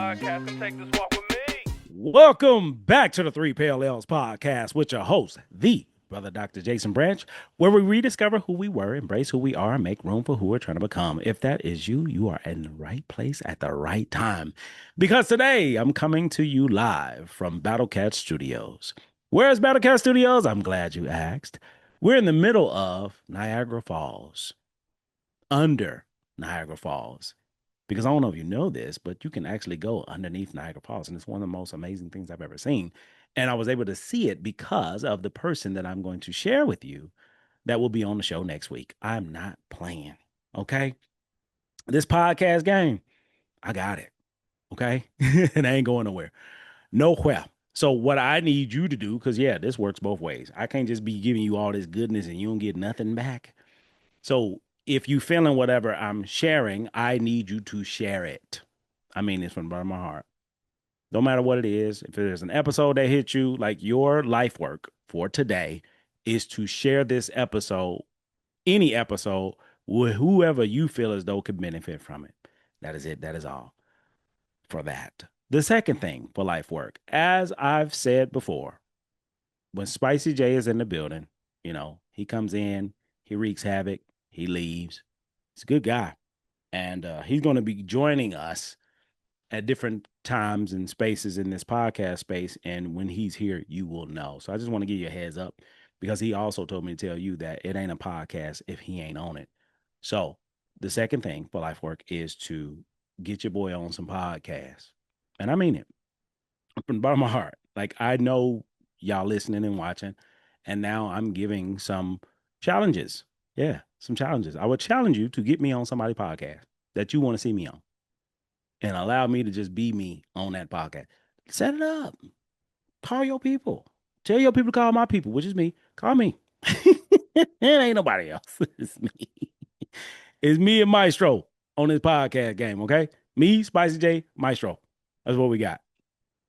podcast. Come take this walk with me. Welcome back to the Three Pale Ales podcast with your host, the brother Dr. Jason Branch, where we rediscover who we were, embrace who we are, and make room for who we're trying to become. If that is you, you are in the right place at the right time. Because today I'm coming to you live from Battlecat Studios. Where is Battlecat Studios? I'm glad you asked. We're in the middle of Niagara Falls, under Niagara Falls. Because I don't know if you know this, but you can actually go underneath Niagara Falls, and it's one of the most amazing things I've ever seen. And I was able to see it because of the person that I'm going to share with you that will be on the show next week. I'm not playing. Okay. This podcast game, I got it. Okay. And I ain't going nowhere. Nowhere. So what I need you to do, because yeah, this works both ways. I can't just be giving you all this goodness and you don't get nothing back. So if you feeling whatever I'm sharing, I need you to share it. I mean this from the bottom of my heart. No matter what it is, if there's an episode that hits you, like your life work for today is to share this episode, any episode, with whoever you feel as though could benefit from it. That is it. That is all for that. The second thing for life work, as I've said before, when Spicy J is in the building, he comes in, he wreaks havoc, he leaves. He's a good guy. And he's going to be joining us at different times and spaces in this podcast space. And when he's here, you will know. So I just want to give you a heads up because he also told me to tell you that it ain't a podcast if he ain't on it. So the second thing for life work is to get your boy on some podcasts. And I mean it from the bottom of my heart. Like I know y'all listening and watching, and now I'm giving some challenges. Yeah, some challenges. I would challenge you to get me on somebody's podcast that you want to see me on and allow me to just be me on that podcast. Set it up. Call your people. Tell your people to call my people, which is me. Call me. It ain't nobody else. It's me. It's me and Maestro on this podcast game, okay? Me, Spicy J, Maestro. That's what we got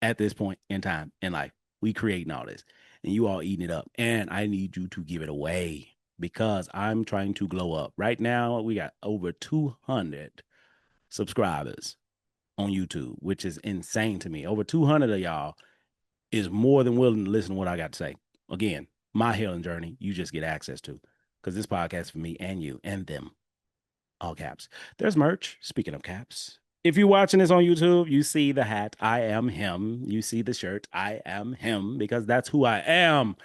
at this point in time in life. We creating all this, and you all eating it up. And I need you to give it away because I'm trying to glow up. Right now, we got over 200 subscribers on YouTube, which is insane to me. Over 200 of y'all is more than willing to listen to what I got to say. Again, my healing journey, you just get access to because this podcast is for me and you and them. All caps. There's merch. Speaking of caps, if you're watching this on YouTube, you see the hat. I am him. You see the shirt. I am him because that's who I am.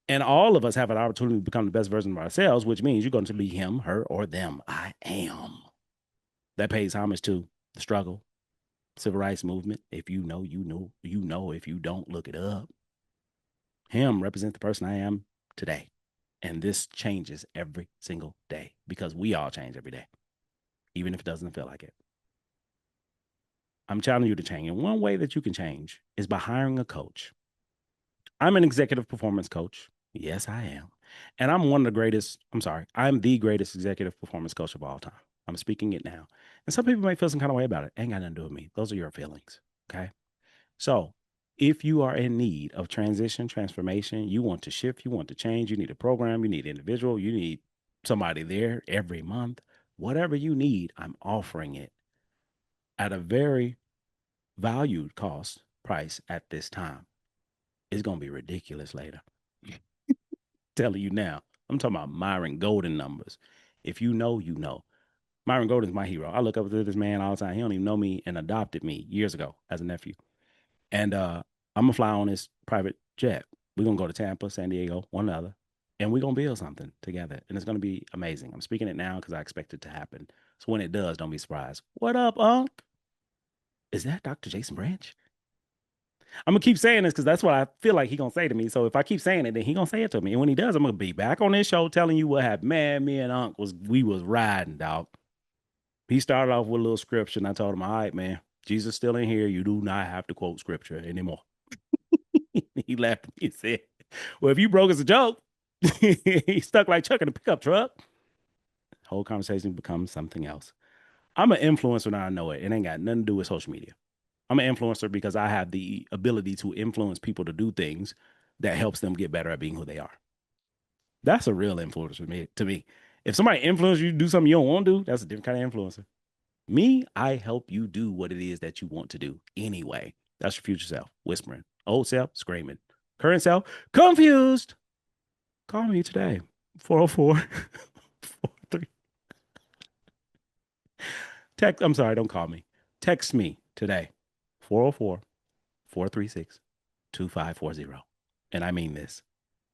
And all of us have an opportunity to become the best version of ourselves, which means you're going to be him, her, or them. I am. That pays homage to the struggle, civil rights movement. If you know, you know, you know. If you don't, look it up. Him represents the person I am today. And this changes every single day because we all change every day, even if it doesn't feel like it. I'm challenging you to change. And one way that you can change is by hiring a coach. I'm an executive performance coach. Yes, I am. And I'm one of the greatest, I'm the greatest executive performance coach of all time. I'm speaking it now. And some people may feel some kind of way about it. Ain't got nothing to do with me. Those are your feelings. Okay. So if you are in need of transition, transformation, you want to shift, you want to change, you need a program, you need an individual, you need somebody there every month, whatever you need, I'm offering it at a very valued cost price at this time. It's going to be ridiculous later. Telling you now. I'm talking about Myron Golden numbers. If you know, you know. Myron Golden's my hero. I look up to this man all the time. He don't even know me and adopted me years ago as a nephew. And I'm gonna fly on this private jet. We're gonna go to Tampa, San Diego, one another, and we're gonna build something together. And it's gonna be amazing. I'm speaking it now because I expect it to happen. So when it does, don't be surprised. What up, Unc? Is that Dr. Jason Branch? I'm gonna keep saying this because that's what I feel like he gonna say to me. So if I keep saying it, then he gonna say it to me. And when he does, I'm gonna be back on this show telling you what happened. Man, me and Unc was riding, dog. He started off with a little scripture, and I told him, all right, man, Jesus still in here. You do not have to quote scripture anymore. He laughed at me and said, well, if you broke as a joke, he stuck like Chuck in a pickup truck. Whole conversation becomes something else. I'm an influencer now. I know it. It ain't got nothing to do with social media. I'm an influencer because I have the ability to influence people to do things that helps them get better at being who they are. That's a real influencer to me. If somebody influences you to do something you don't want to do, that's a different kind of influencer. Me, I help you do what it is that you want to do anyway. That's your future self, whispering. Old self, screaming. Current self, confused. Call me today. 404 43. Text, I'm sorry, don't call me. Text me today. 404 436 2540. And I mean this.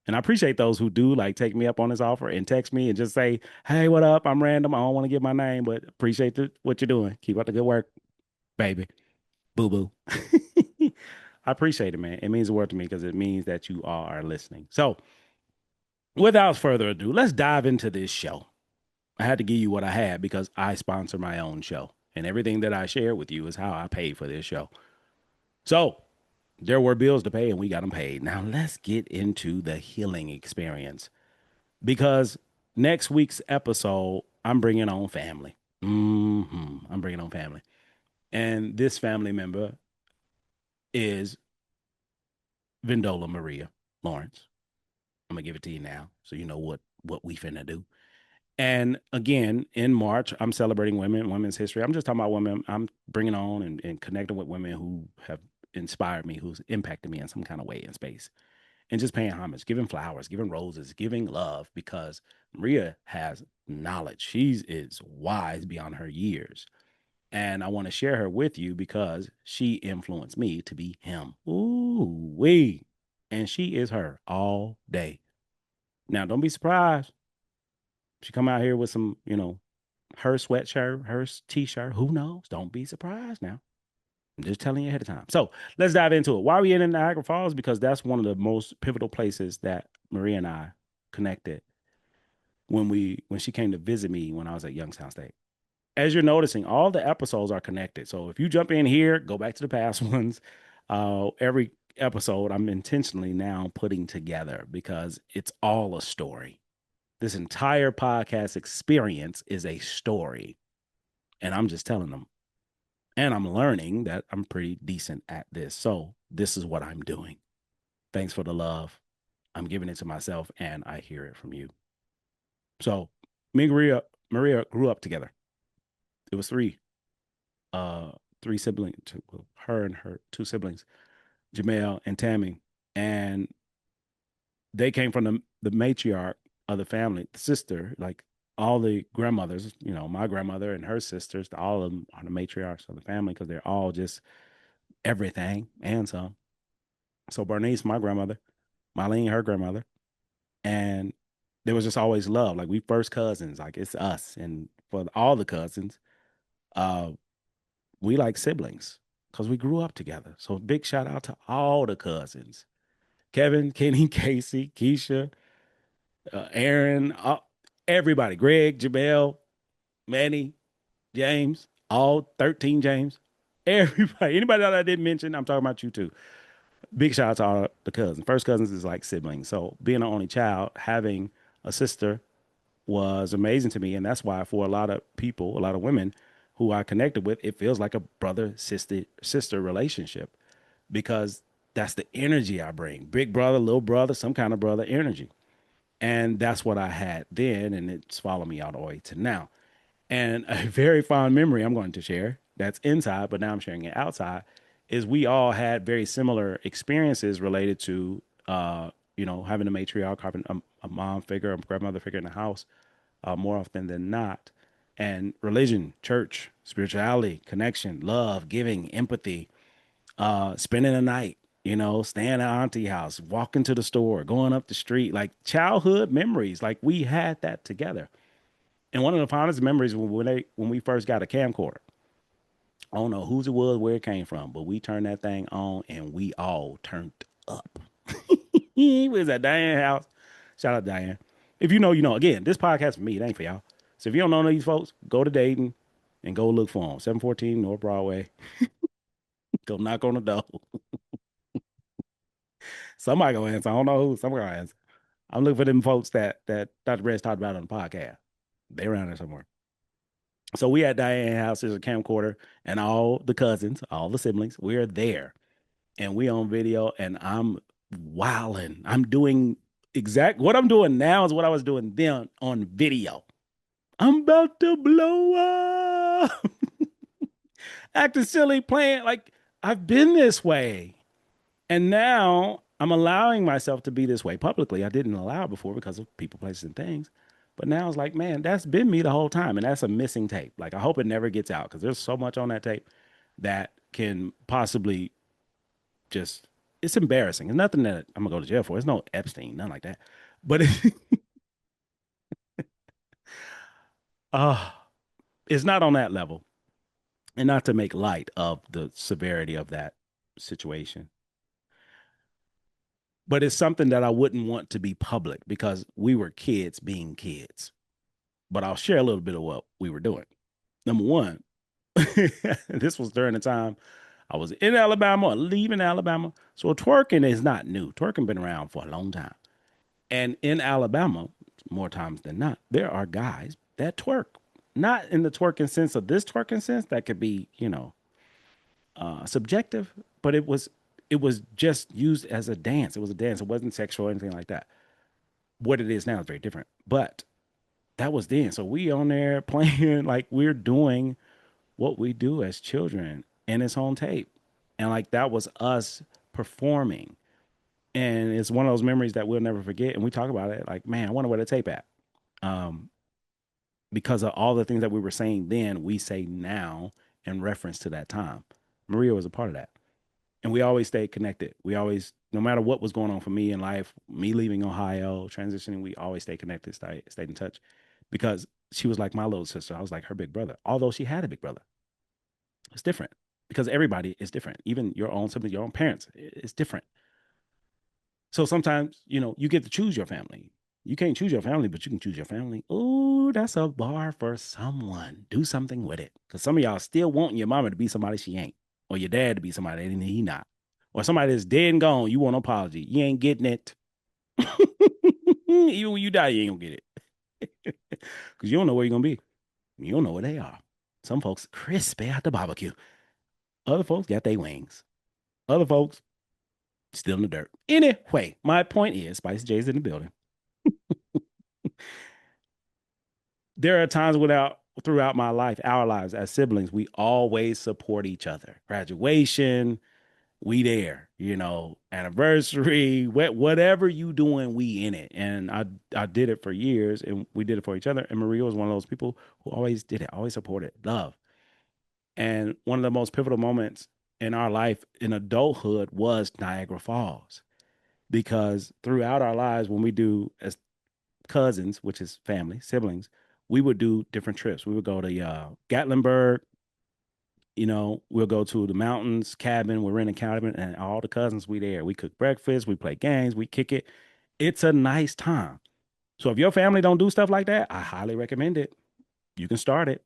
And I appreciate those who do like take me up on this offer and text me and just say, hey, what up? I'm random. I don't want to give my name, but appreciate what you're doing. Keep up the good work, baby. Boo boo. I appreciate it, man. It means the world to me because it means that you all are listening. So, without further ado, let's dive into this show. I had to give you what I had because I sponsor my own show. And everything that I share with you is how I paid for this show. So, there were bills to pay and we got them paid. Now, let's get into the healing experience because next week's episode, I'm bringing on family. I'm bringing on family. And this family member is Vindola Maria Lawrence. I'm gonna give it to you now, so you know what we finna do. And again, in March, I'm celebrating women's history. I'm just talking about women. I'm bringing on and connecting with women who have inspired me, who's impacted me in some kind of way in space, and just paying homage, giving flowers, giving roses, giving love, because Maria has knowledge. She is wise beyond her years. And I want to share her with you because she influenced me to be him. Ooh, wee. And she is her all day. Now, don't be surprised. She come out here with some, her sweatshirt, her t-shirt. Who knows? Don't be surprised now. I'm just telling you ahead of time. So let's dive into it. Why are we in Niagara Falls? Because that's one of the most pivotal places that Maria and I connected when she came to visit me when I was at Youngstown State. As you're noticing, all the episodes are connected. So if you jump in here, go back to the past ones. Every episode I'm intentionally now putting together because it's all a story. This entire podcast experience is a story, and I'm just telling them. And I'm learning that I'm pretty decent at this. So this is what I'm doing. Thanks for the love. I'm giving it to myself, and I hear it from you. So me and Maria grew up together. It was three siblings, her and her two siblings, Jamel and Tammy, and they came from the matriarch of the family, the sister, like all the grandmothers, my grandmother and her sisters, all of them are the matriarchs of the family because they're all just everything and some. So Bernice, my grandmother, Marlene, her grandmother, and there was just always love. Like we first cousins, like it's us. And for all the cousins, uh, we like siblings because we grew up together. So big shout out to all the cousins. Kevin, Kenny, Casey, Keisha, Aaron, everybody, Greg, Jabel, Manny, James, all 13 James, everybody, anybody that I didn't mention, I'm talking about you too. Big shout out to all the cousins. First cousins is like siblings. So being an only child, having a sister was amazing to me. And that's why for a lot of people, a lot of women who I connected with, it feels like a brother sister relationship because that's the energy I bring. Big brother, little brother, some kind of brother energy. And that's what I had then, and it's followed me all the way to now. And a very fond memory I'm going to share that's inside, but now I'm sharing it outside, is we all had very similar experiences related to, having a matriarch, having a mom figure, a grandmother figure in the house, more often than not. And religion, church, spirituality, connection, love, giving, empathy, spending the night, staying at auntie house, walking to the store, going up the street, like childhood memories. Like we had that together. And one of the fondest memories when we first got a camcorder. I don't know whose it was, where it came from, but we turned that thing on and we all turned up. We was at Diane's house. Shout out Diane. If you know, you know. Again, this podcast for me, it ain't for y'all. So if you don't know these folks, go to Dayton and go look for them. 714 North Broadway. Go knock on the door. Somebody gonna answer. I don't know who. Somebody gonna answer. I'm looking for them folks that Dr. Brett talked about on the podcast. They around there somewhere. So we at Diane's house. There's a camcorder, and all the cousins, all the siblings, we're there, and we on video, and I'm wilding. I'm doing exact what I'm doing now is what I was doing then on video. I'm about to blow up. acting silly, playing like I've been this way. And now I'm allowing myself to be this way publicly. I didn't allow it before because of people, places, and things. But now it's like, man, that's been me the whole time. And that's a missing tape. Like, I hope it never gets out because there's so much on that tape that can possibly just, it's embarrassing. It's nothing that I'm going to go to jail for. It's no Epstein, nothing like that. But uh, it's not on that level. And not to make light of the severity of that situation, but it's something that I wouldn't want to be public because we were kids being kids. But I'll share a little bit of what we were doing. Number one, this was during the time I was in Alabama or leaving Alabama. So twerking is not new. Twerking been around for a long time. And in Alabama, more times than not, there are guys that twerk. Not in the twerking sense of this twerking sense that could be, subjective, but it was just used as a dance. It was a dance. It wasn't sexual or anything like that. What it is now is very different. But that was then. So we on there playing like we're doing what we do as children and it's on tape. And like that was us performing. And it's one of those memories that we'll never forget. And we talk about it like, man, I wonder where the tape at. Um, because of all the things that we were saying then, we say now in reference to that time. Maria was a part of that. And we always stayed connected. We always, no matter what was going on for me in life, me leaving Ohio, transitioning, we always stayed connected, stayed in touch because she was like my little sister. I was like her big brother, although she had a big brother. It's different because everybody is different. Even your own siblings, your own parents, it's different. So sometimes, you get to choose your family. You can't choose your family, but you can choose your family. Oh, that's a bar for someone. Do something with it. Because some of y'all still want your mama to be somebody she ain't, or your dad to be somebody and he not, or somebody that's dead and gone. You want an apology. You ain't getting it. Even when you die, you ain't gonna get it. Because you don't know where you're gonna be. You don't know where they are. Some folks crispy at the barbecue. Other folks got their wings. Other folks still in the dirt. Anyway, my point is, Spice J's in the building. There are times throughout my life, our lives as siblings, we always support each other. Graduation, we there, anniversary, whatever you doing, we in it. And I did it for years and we did it for each other. And Maria was one of those people who always did it, always supported love. And one of the most pivotal moments in our life in adulthood was Niagara Falls. Because throughout our lives, when we do as cousins, which is family, siblings, we would do different trips. We would go to Gatlinburg, we'll go to the mountains, cabin, we're in a cabin, and all the cousins, we there. We cook breakfast, we play games, we kick it. It's a nice time. So if your family don't do stuff like that, I highly recommend it. You can start it.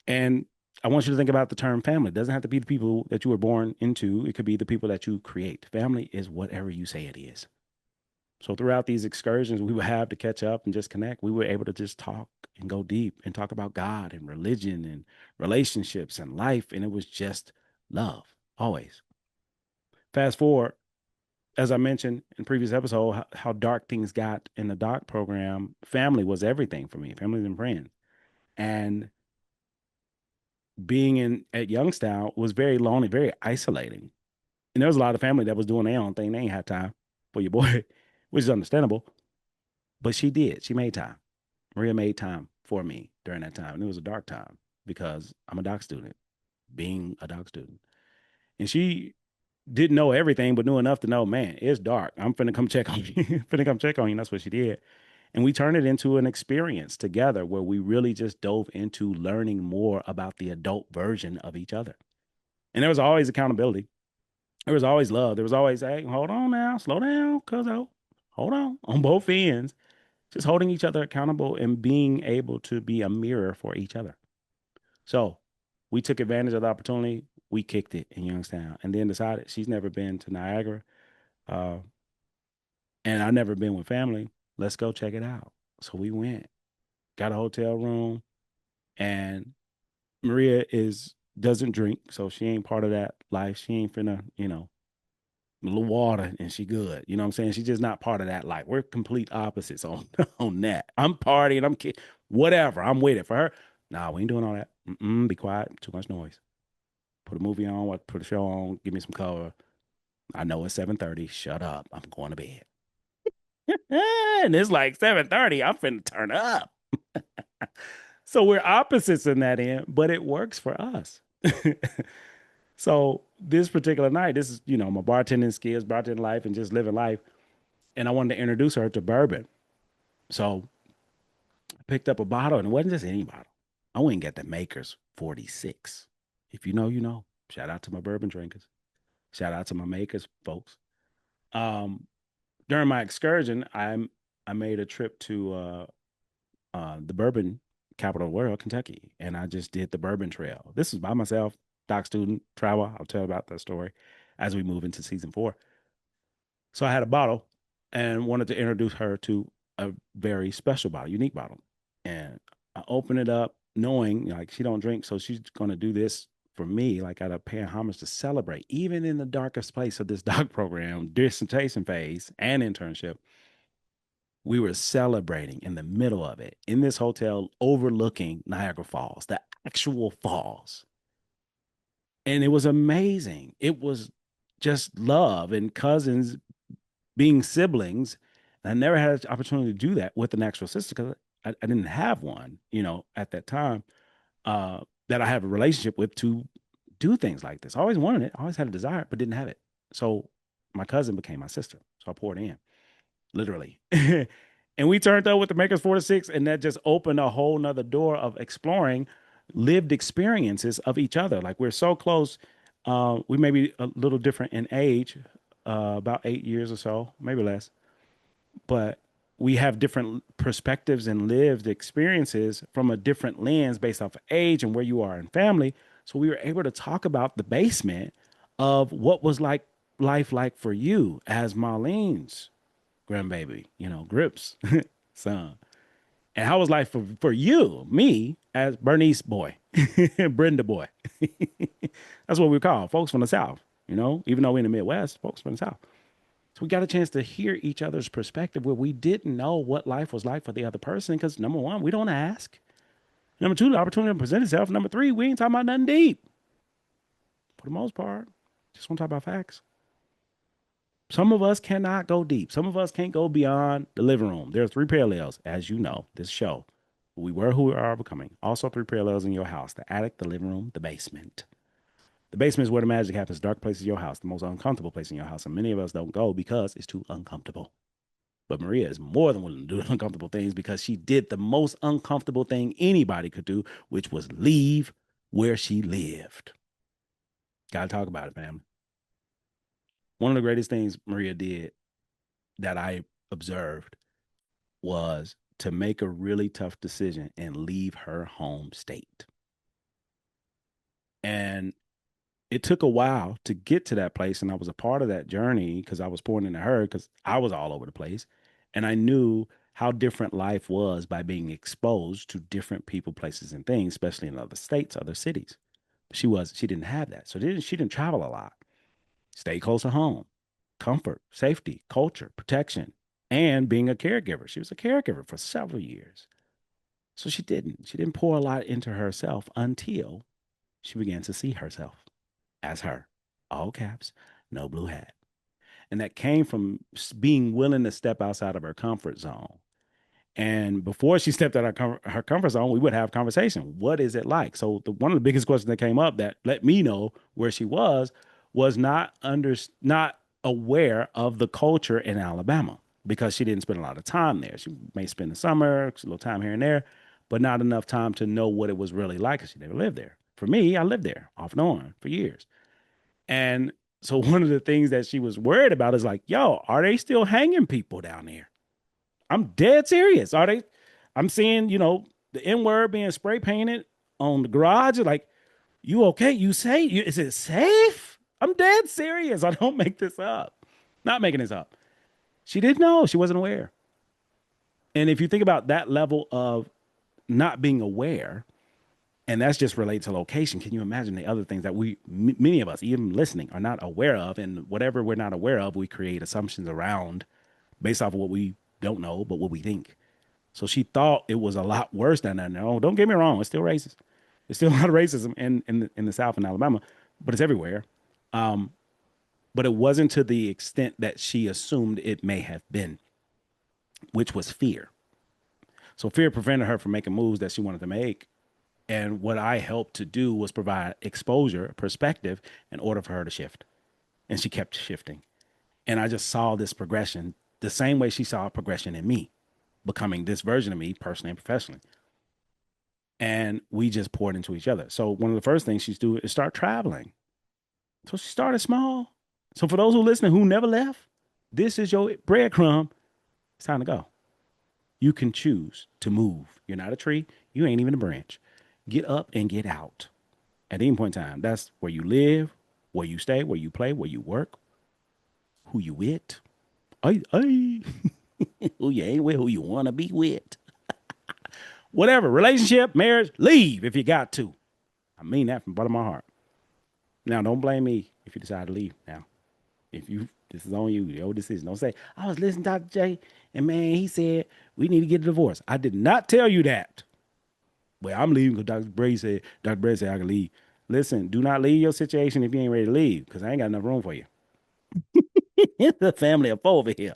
And I want you to think about the term family. It doesn't have to be the people that you were born into. It could be the people that you create. Family is whatever you say it is. So throughout these excursions we would have to catch up and just connect, we were able to just talk and go deep and talk about God and religion and relationships and life. And it was just love, always. Fast forward, as I mentioned in previous episode, how dark things got in the doc program. Family was everything for me, families and friends. And being in at Youngstown was very lonely, very isolating. And there was a lot of family that was doing their own thing. They ain't had time for your boy, which is understandable. But she did. She made time. Maria made time for me during that time. And it was a dark time because I'm a doc student, being a doc student. And she didn't know everything, but knew enough to know, man, it's dark. I'm finna come check on you. Finna come check on you. And that's what she did. And we turned it into an experience together where we really just dove into learning more about the adult version of each other. And there was always accountability. There was always love. There was always, hey, hold on now, slow down, cuz hold on both ends. Just holding each other accountable and being able to be a mirror for each other. So we took advantage of the opportunity. We kicked it in Youngstown and then decided she's never been to Niagara. Uh, and I've never been with family. Let's go check it out. So we went, got a hotel room, and Maria doesn't drink, so she ain't part of that life. She ain't finna, a little water and she good. You know what I'm saying? She's just not part of that life. We're complete opposites on on that. I'm partying, I'm kidding, whatever. I'm with it for her. Nah, we ain't doing all that. Mm-mm, be quiet. Too much noise. Put a movie on. Put a show on. Give me some cover. I know it's 7:30. Shut up. I'm going to bed. And it's like 7:30. I'm finna turn up. So we're opposites in that end, but it works for us. So this particular night, this is, my bartending skills, bartending life, and just living life. And I wanted to introduce her to bourbon. So I picked up a bottle, and it wasn't just any bottle. I went and got the Maker's 46. If you know, you know. Shout out to my bourbon drinkers. Shout out to my Makers folks. Um, During my excursion, I made a trip to the bourbon capital of the world, Kentucky, and I just did the bourbon trail. This is by myself, doc student, travel. I'll tell about that story as we move into season 4. So I had a bottle and wanted to introduce her to a very special bottle, unique bottle. And I opened it up knowing like she don't drink, so she's gonna do this for me, like out of paying homage to celebrate, even in the darkest place of this doc program, dissertation phase and internship. We were celebrating in the middle of it in this hotel overlooking Niagara Falls, the actual falls. And it was amazing. It was just love and cousins being siblings. And I never had an opportunity to do that with an actual sister because I didn't have one, at that time, that I have a relationship with to do things like this. I always wanted it. I always had a desire, but didn't have it. So my cousin became my sister. So I poured in, literally. And we turned up with the Makers 4 to 6, and that just opened a whole nother door of exploring lived experiences of each other. Like we're so close. We may be a little different in age, about 8 years or so, maybe less, but we have different perspectives and lived experiences from a different lens based off of age and where you are in family. So we were able to talk about the basement of what was like life like for you as Marlene's grandbaby, Grips son. And how was life for you, me, as Bernice boy, Brenda boy? That's what we call folks from the South, even though we're in the Midwest, folks from the South. So we got a chance to hear each other's perspective where we didn't know what life was like for the other person because number one, we don't ask. Number two, the opportunity to present itself. Number three, we ain't talking about nothing deep for the most part. Just want to talk about facts. Some of us cannot go deep. Some of us can't go beyond the living room. There are three parallels, as you know, this show. We were who we are becoming. Also, three parallels in your house: the attic, the living room, the basement. The basement is where the magic happens. Dark place is your house, the most uncomfortable place in your house. And many of us don't go because it's too uncomfortable. But Maria is more than willing to do uncomfortable things because she did the most uncomfortable thing anybody could do, which was leave where she lived. Gotta talk about it, fam. One of the greatest things Maria did that I observed was to make a really tough decision and leave her home state. And it took a while to get to that place. And I was a part of that journey because I was pouring into her because I was all over the place. And I knew how different life was by being exposed to different people, places, and things, especially in other states, other cities. She didn't have that. So she didn't travel a lot. Stay close to home, comfort, safety, culture, protection, and being a caregiver. She was a caregiver for several years. So she didn't pour a lot into herself until she began to see herself as her, all caps, no blue hat. And that came from being willing to step outside of her comfort zone. And before she stepped out of her comfort zone, we would have conversation. What is it like? So one of the biggest questions that came up that let me know where she was not aware of the culture in Alabama because she didn't spend a lot of time there. She may spend the summer, a little time here and there, but not enough time to know what it was really like because she never lived there. For me, I lived there off and on for years. And so one of the things that she was worried about is like, yo, are they still hanging people down there? I'm dead serious. Are they? I'm seeing, the N word being spray painted on the garage. Like, you okay? Is it safe? I'm dead serious. I don't make this up. Not making this up. She didn't know. She wasn't aware. And if you think about that level of not being aware, and that's just related to location, can you imagine the other things that many of us, even listening, are not aware of? And whatever we're not aware of, we create assumptions around based off of what we don't know, but what we think. So she thought it was a lot worse than that. No, don't get me wrong. It's still racist. There's still a lot of racism in the South and Alabama, but it's everywhere. Um, but it wasn't to the extent that she assumed it may have been, which was fear. So fear prevented her from making moves that she wanted to make. And what I helped to do was provide exposure, perspective, in order for her to shift. And she kept shifting. And I just saw this progression the same way she saw a progression in me, becoming this version of me personally and professionally. And we just poured into each other. So one of the first things she's doing is start traveling. So she started small. So for those who listen who never left, this is your breadcrumb. It's time to go. You can choose to move. You're not a tree. You ain't even a branch. Get up and get out. At any point in time, that's where you live, where you stay, where you play, where you work, who you with. Ay, ay. Who you ain't with, who you want to be with. Whatever, relationship, marriage, leave if you got to. I mean that from the bottom of my heart. Now, don't blame me if you decide to leave now. If you, this is on you, your decision. Don't say, I was listening to Dr. J, and man, he said we need to get a divorce. I did not tell you that. Well, I'm leaving because Dr. Bray said I can leave. Listen, do not leave your situation if you ain't ready to leave, because I ain't got enough room for you. It's a family of four over here.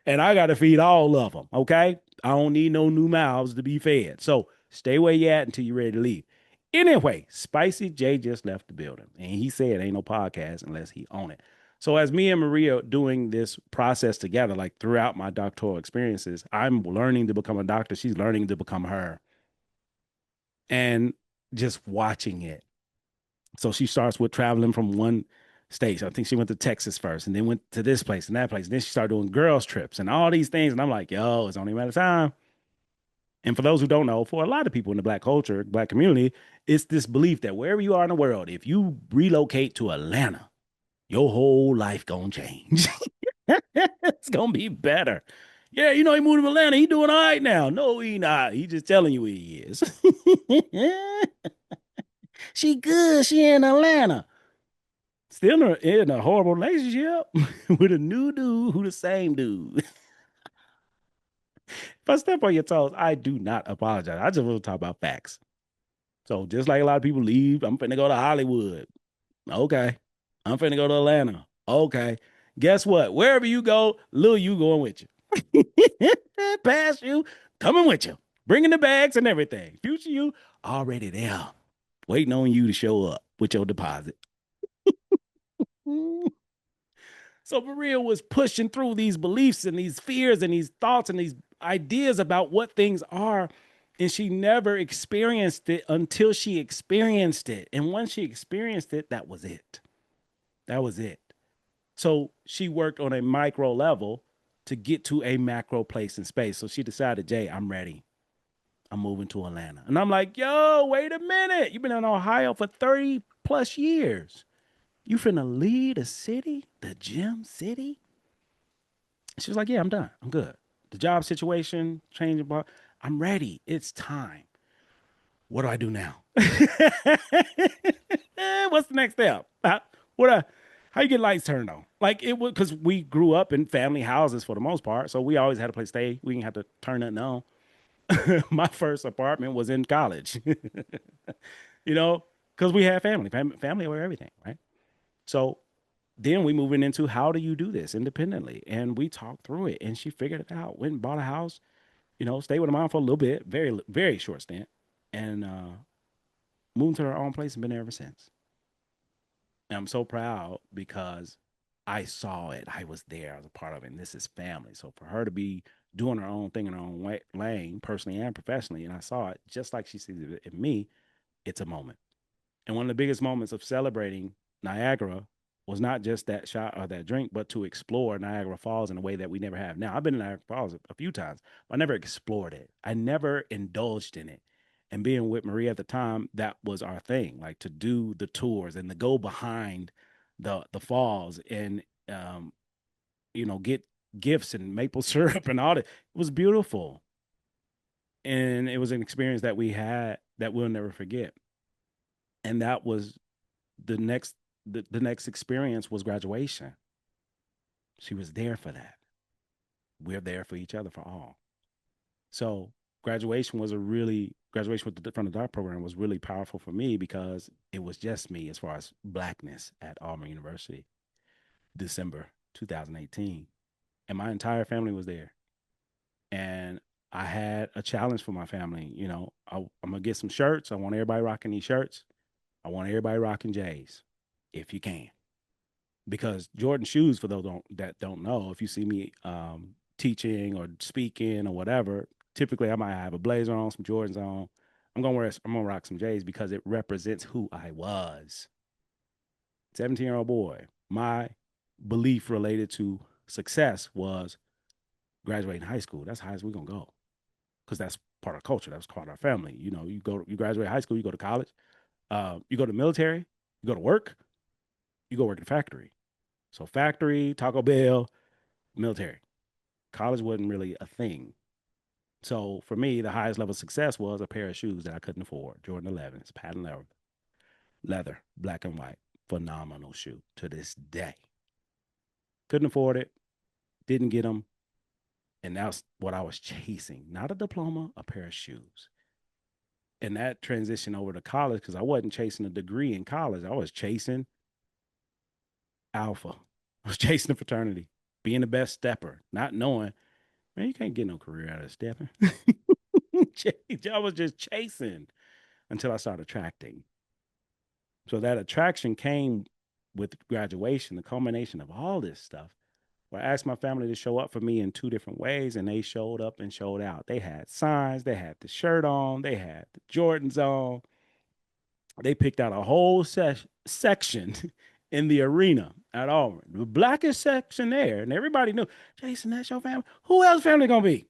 And I got to feed all of them. Okay. I don't need no new mouths to be fed. So stay where you at until you're ready to leave. Anyway, Spicy J just left the building and he said ain't no podcast unless he own it. So as me and Maria doing this process together, like throughout my doctoral experiences, I'm learning to become a doctor. She's learning to become her and just watching it. So she starts with traveling from one state. I think she went to Texas first and then went to this place and that place. And then she started doing girls' trips and all these things. And I'm like, yo, it's only a matter of time. And for those who don't know, for a lot of people in the black culture, black community, it's this belief that wherever you are in the world, if you relocate to Atlanta, your whole life gonna change. It's gonna be better. Yeah, he moved to Atlanta. He doing all right now. No, he not. He just telling you he is. She good. She in Atlanta. Still in a horrible relationship with a new dude who the same dude. If I step on your toes, I do not apologize. I just want to talk about facts. So just like a lot of people leave, I'm finna go to Hollywood. Okay. I'm finna go to Atlanta. Okay. Guess what? Wherever you go, Lil you going with you. Past you, coming with you. Bringing the bags and everything. Future you, already there. Waiting on you to show up with your deposit. So Maria was pushing through these beliefs and these fears and these thoughts and these ideas about what things are. And she never experienced it until she experienced it. And once she experienced it, that was it. That was it. So she worked on a micro level to get to a macro place in space. So she decided, Jay, I'm ready. I'm moving to Atlanta. And I'm like, yo, wait a minute. You've been in Ohio for 30 plus years. You finna lead a city, the gym city? She was like, yeah, I'm done. I'm good. The job situation, changing, but I'm ready. It's time. What do I do now? What's the next step? How you get lights turned on? Like it was because we grew up in family houses for the most part, so we always had a place to stay. We didn't have to turn nothing on. My first apartment was in college, you know, because we had family over everything, right? So then we moving into how do you do this independently, and we talked through it, and she figured it out. Went and bought a house, stayed with her mom for a little bit, very very short stint, and moved to her own place and been there ever since. And I'm so proud because I saw it. I was there. I was a part of it. And this is family. So for her to be doing her own thing in her own way, lane, personally and professionally, and I saw it just like she sees it in me, it's a moment. And one of the biggest moments of celebrating Niagara was not just that shot or that drink, but to explore Niagara Falls in a way that we never have. Now, I've been in Niagara Falls a few times, but I never explored it. I never indulged in it. And being with Maria at the time, that was our thing, like to do the tours and to go behind the falls and get gifts and maple syrup and all that. It was beautiful. And it was an experience that we had that we'll never forget. And that was the next the next experience was graduation. She was there for that. We're there for each other for all. So graduation with from the dark program was really powerful for me because it was just me as far as blackness at Auburn University, December 2018, and my entire family was there. And I had a challenge for my family. I'm gonna get some shirts. I want everybody rocking these shirts. I want everybody rocking J's, if you can, because Jordan shoes, for those that don't know, if you see me teaching or speaking or whatever, typically I might have a blazer on, some Jordans on. I'm gonna rock some J's because it represents who I was. 17-year-old boy. My belief related to success was graduating high school. That's high as we're gonna go because that's part of culture. That's part of our family. You graduate high school, you go to college, you go to military, you go to work, you go work in a factory. So factory, Taco Bell, military. College wasn't really a thing. So for me, the highest level of success was a pair of shoes that I couldn't afford. Jordan 11s, patent leather, black and white. Phenomenal shoe to this day. Couldn't afford it, didn't get them. And that's what I was chasing. Not a diploma, a pair of shoes. And that transition over to college, because I wasn't chasing a degree in college. I was chasing alpha. I was chasing a fraternity, being the best stepper, not knowing, man, you can't get no career out of stepping. I was just chasing until I started attracting. So that attraction came with graduation, the culmination of all this stuff. Where I asked my family to show up for me in two different ways, and they showed up and showed out. They had signs, they had the shirt on, they had the Jordans on. They picked out a whole section in the arena at Auburn, the blackest section there, and everybody knew, Jason, that's your family. Who else family gonna be?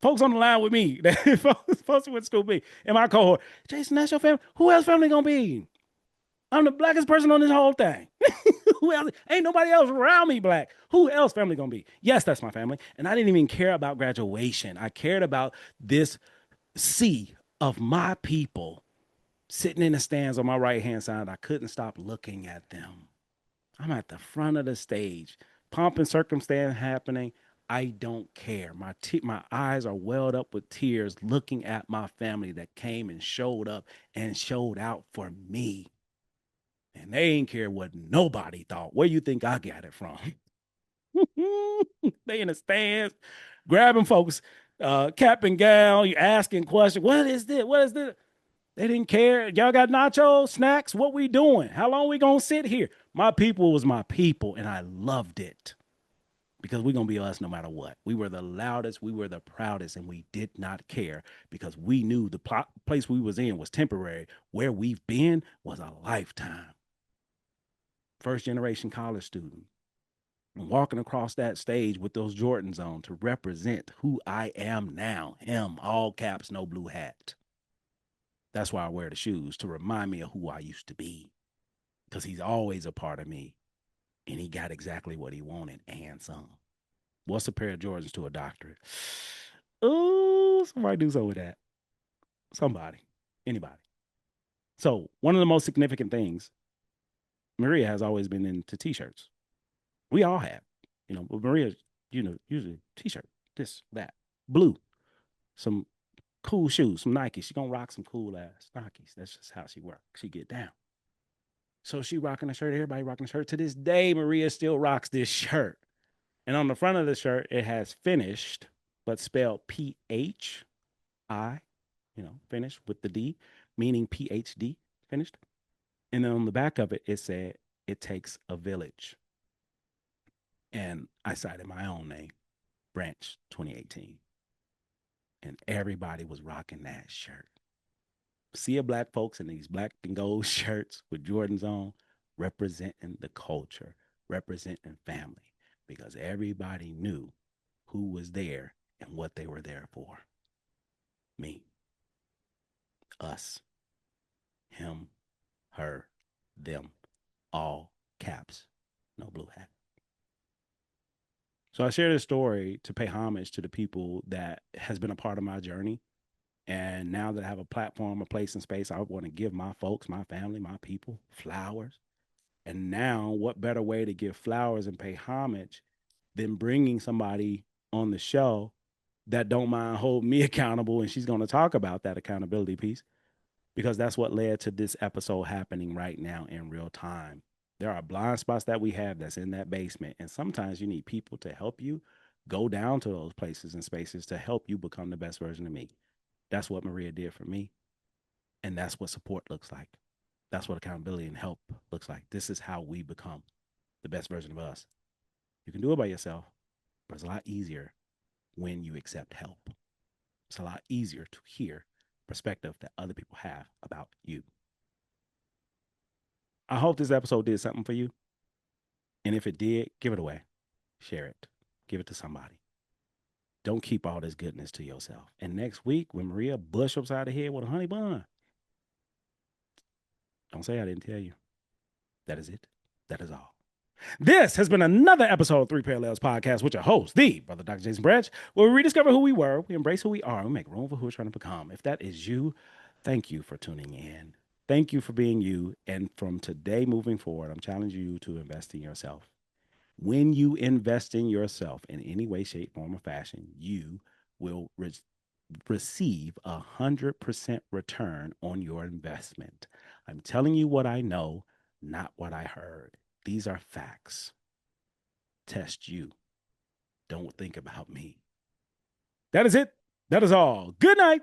Folks on the line with me, folks who went to school with me in my cohort. Jason, that's your family. Who else family gonna be? I'm the blackest person on this whole thing. Who else? Ain't nobody else around me black. Who else family gonna be? Yes, that's my family. And I didn't even care about graduation. I cared about this sea of my people sitting in the stands on my right hand side. I couldn't stop looking at them. I'm at the front of the stage, pomp and circumstance happening. I don't care. My eyes are welled up with tears looking at my family that came and showed up and showed out for me. And they ain't care what nobody thought. Where you think I got it from? They in the stands, grabbing folks, cap and gown, you asking questions. What is this? What is this? They didn't care. Y'all got nachos, snacks? What we doing? How long we gonna sit here? My people was my people, and I loved it because we gonna be us no matter what. We were the loudest, we were the proudest, and we did not care because we knew the place we was in was temporary. Where we've been was a lifetime. First generation college student. And walking across that stage with those Jordans on to represent who I am now. Him, all caps, no blue hat. That's why I wear the shoes, to remind me of who I used to be. Because he's always a part of me. And he got exactly what he wanted and some. What's a pair of Jordans to a doctorate? Oh, somebody do something with that. Somebody. Anybody. So, one of the most significant things, Maria has always been into t-shirts. We all have. But Maria, usually t-shirt, this, that, blue, some cool shoes, some Nikes. She gonna rock some cool ass Nikes. That's just how she works. She get down. So she rocking a shirt. Everybody rocking a shirt. To this day, Maria still rocks this shirt. And on the front of the shirt, it has finished, but spelled PHI, finished with the D, meaning PhD, finished. And then on the back of it, it said, it takes a village. And I cited my own name, Branch 2018. And everybody was rocking that shirt. See a black folks in these black and gold shirts with Jordans on, representing the culture, representing family, because everybody knew who was there and what they were there for. Me, us, him, her, them, all caps, no blue hat. So I share this story to pay homage to the people that has been a part of my journey. And now that I have a platform, a place and space, I want to give my folks, my family, my people flowers. And now, what better way to give flowers and pay homage than bringing somebody on the show that don't mind hold me accountable. And she's going to talk about that accountability piece because that's what led to this episode happening right now in real time. There are blind spots that we have that's in that basement. And sometimes you need people to help you go down to those places and spaces to help you become the best version of me. That's what Maria did for me. And that's what support looks like. That's what accountability and help looks like. This is how we become the best version of us. You can do it by yourself, but it's a lot easier when you accept help. It's a lot easier to hear perspective that other people have about you. I hope this episode did something for you. And if it did, give it away. Share it. Give it to somebody. Don't keep all this goodness to yourself. And next week, when Maria busts upside the head with a honey bun, don't say I didn't tell you. That is it. That is all. This has been another episode of Three Parallels Podcast with your host, the Brother Dr. Jason Branch, where we rediscover who we were, we embrace who we are, and we make room for who we're trying to become. If that is you, thank you for tuning in. Thank you for being you. And from today moving forward, I'm challenging you to invest in yourself. When you invest in yourself in any way, shape, form, or fashion, you will receive 100% return on your investment. I'm telling you what I know, not what I heard. These are facts. Test you. Don't think about me. That is it. That is all. Good night.